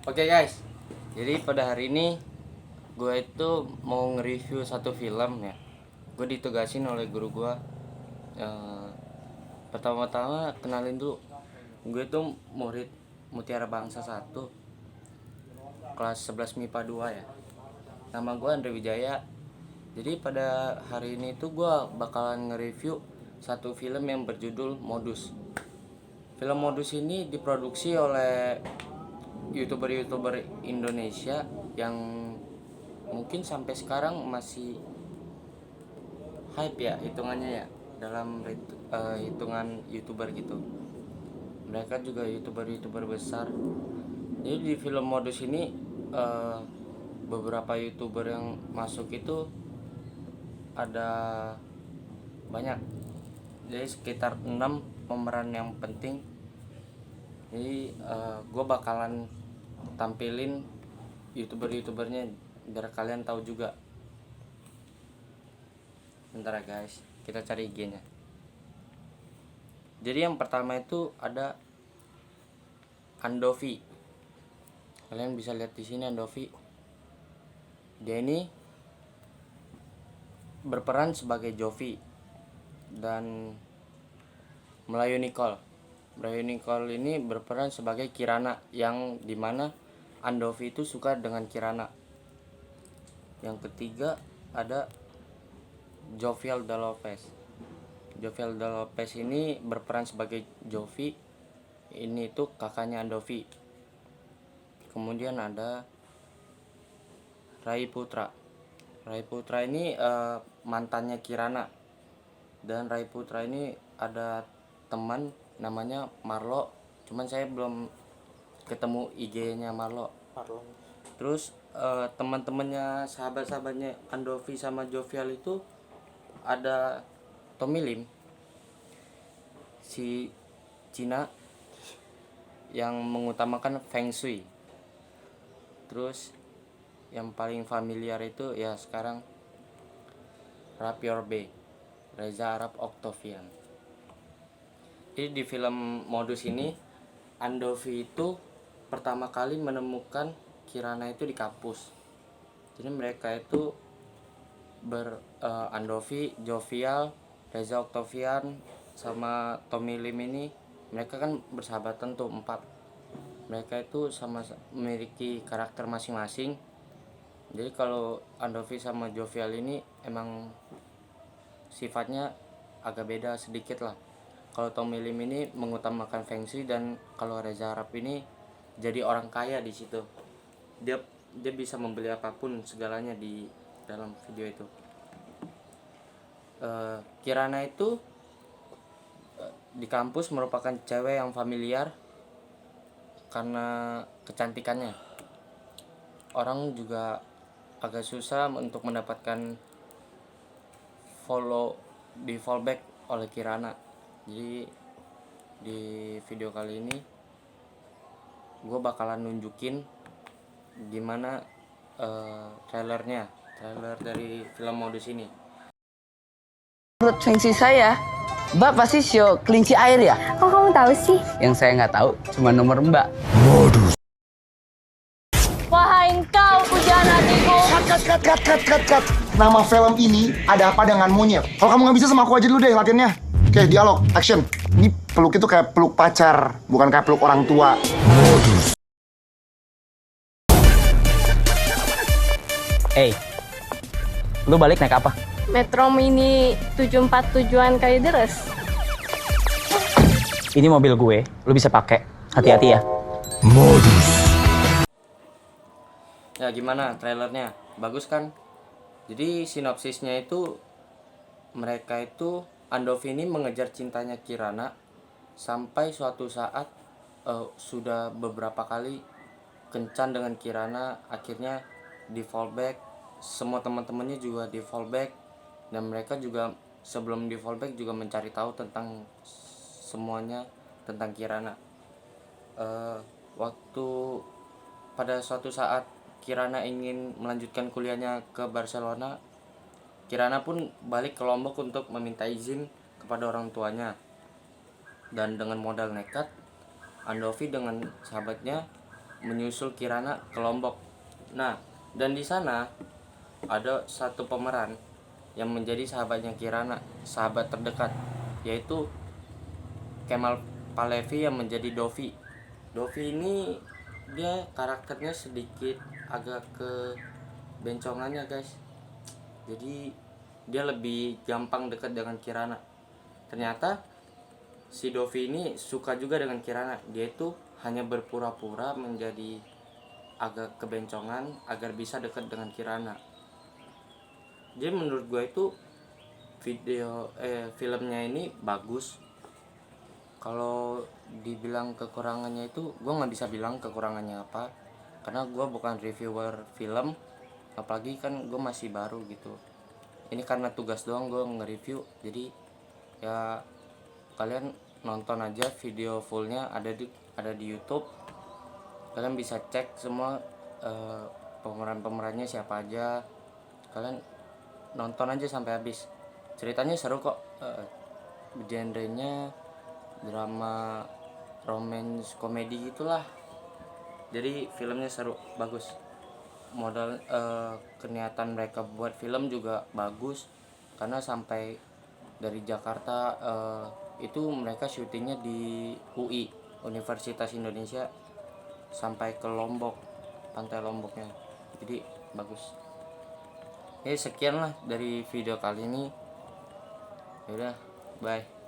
Oke guys, jadi pada hari ini gue itu mau nge-review satu film ya. Gue ditugasin oleh guru gue. Eh, Pertama-tama kenalin dulu, gue itu murid Mutiara Bangsa 1 kelas 11 MIPA 2 ya. Nama gue Andre Wijaya. Jadi pada hari ini tuh gue bakalan nge-review satu film yang berjudul Modus. Film Modus ini diproduksi oleh YouTuber Indonesia yang mungkin sampai sekarang masih hype ya hitungannya ya dalam hitungan YouTuber gitu. Mereka juga YouTuber besar. Jadi di film Modus ini eh, beberapa YouTuber yang masuk itu ada banyak. Jadi sekitar 6 pemeran yang penting. Jadi gue bakalan tampilin YouTubernya biar kalian tahu juga. Bentar ya guys, kita cari IG-nya. Jadi yang pertama itu ada Andovi. Kalian bisa lihat di sini Andovi. Dia ini berperan sebagai Jovi dan Melayu Nicole. Melayu Nicole ini berperan sebagai Kirana, yang dimana Andovi itu suka dengan Kirana. Yang ketiga ada Jovial Da Lopez. Jovial Da Lopez ini berperan sebagai Jovi. Ini itu kakaknya Andovi. Kemudian ada Rai Putra. Rai Putra ini mantannya Kirana. Dan Rai Putra ini ada teman namanya Marlo. Cuman saya belum ketemu IG-nya Marlo. Terus teman-temannya, sahabat-sahabatnya Andovi sama Jovial itu ada Tommy Lim, si Cina yang mengutamakan Feng Shui. Terus yang paling familiar itu ya sekarang Rapior B, Reza Arab Octavian. Jadi di film Modus ini Andovi itu pertama kali menemukan Kirana itu di kampus. Jadi mereka itu Andovi, Jovial, Reza Octavian sama Tommy Lim ini, mereka kan bersahabatan tuh 4. Mereka itu sama memiliki karakter masing-masing. Jadi kalau Andovi sama Jovial ini emang sifatnya agak beda sedikit lah. Kalau Tommy Lim ini mengutamakan Feng Shui, dan kalau Reza Arab ini jadi orang kaya di situ. Dia bisa membeli apapun segalanya di dalam video itu. Kirana itu di kampus merupakan cewek yang familiar karena kecantikannya. Orang juga agak susah untuk mendapatkan fallback oleh Kirana. Jadi di video kali ini gue bakalan nunjukin gimana trailer dari film Modus ini. Menurut Feng Shui saya, Mbak pasti show kelinci air ya? Kok kamu tahu sih? Yang saya nggak tahu cuma nomor Mbak. Wahai engkau pujaan hatiku. Cut. Nama film ini ada apa dengan monyet? Kalau kamu nggak bisa sama aku aja dulu deh latihannya. Oke, dialog, action. Ini peluk itu kayak peluk pacar, bukan kayak peluk orang tua. Lu balik naik apa? Metro Mini 74 tujuan Kalideres. Ini mobil gue, lu bisa pakai. Hati-hati ya. Ya gimana trailernya? Bagus kan? Jadi sinopsisnya itu mereka itu Andovi ini mengejar cintanya Kirana sampai suatu saat sudah beberapa kali kencan dengan Kirana, akhirnya di fallback. Semua teman-temannya juga di fallback, dan mereka juga sebelum di fallback juga mencari tahu tentang semuanya tentang Kirana. Waktu pada suatu saat Kirana ingin melanjutkan kuliahnya ke Barcelona, Kirana pun balik ke Lombok untuk meminta izin kepada orang tuanya. Dan dengan modal nekat, Andovi dengan sahabatnya menyusul Kirana ke Lombok. Nah, dan di sana ada satu pemeran yang menjadi sahabatnya Kirana, sahabat terdekat, yaitu Kemal Palevi yang menjadi Dovi. Dovi ini dia karakternya sedikit agak ke bencongannya guys. Jadi dia lebih gampang dekat dengan Kirana. Ternyata si Dovi ini suka juga dengan Kirana. Dia itu hanya berpura-pura menjadi agak kebencongan agar bisa dekat dengan Kirana. Jadi menurut gue itu filmnya ini bagus. Kalau dibilang kekurangannya itu gue nggak bisa bilang kekurangannya apa, karena gue bukan reviewer film, apalagi kan gue masih baru gitu. Ini karena tugas doang gue nge-review, jadi ya kalian nonton aja video fullnya, ada di YouTube. Kalian bisa cek semua pemerannya siapa aja. Kalian nonton aja sampai habis. Ceritanya seru kok. Genrenya drama, romance, komedi gitulah. Jadi filmnya seru, bagus. Modal keniatan mereka buat film juga bagus, karena sampai dari Jakarta itu mereka syutingnya di UI, Universitas Indonesia, sampai ke Lombok, pantai Lomboknya. Jadi bagus. Sekian lah dari video kali ini. Yaudah, bye.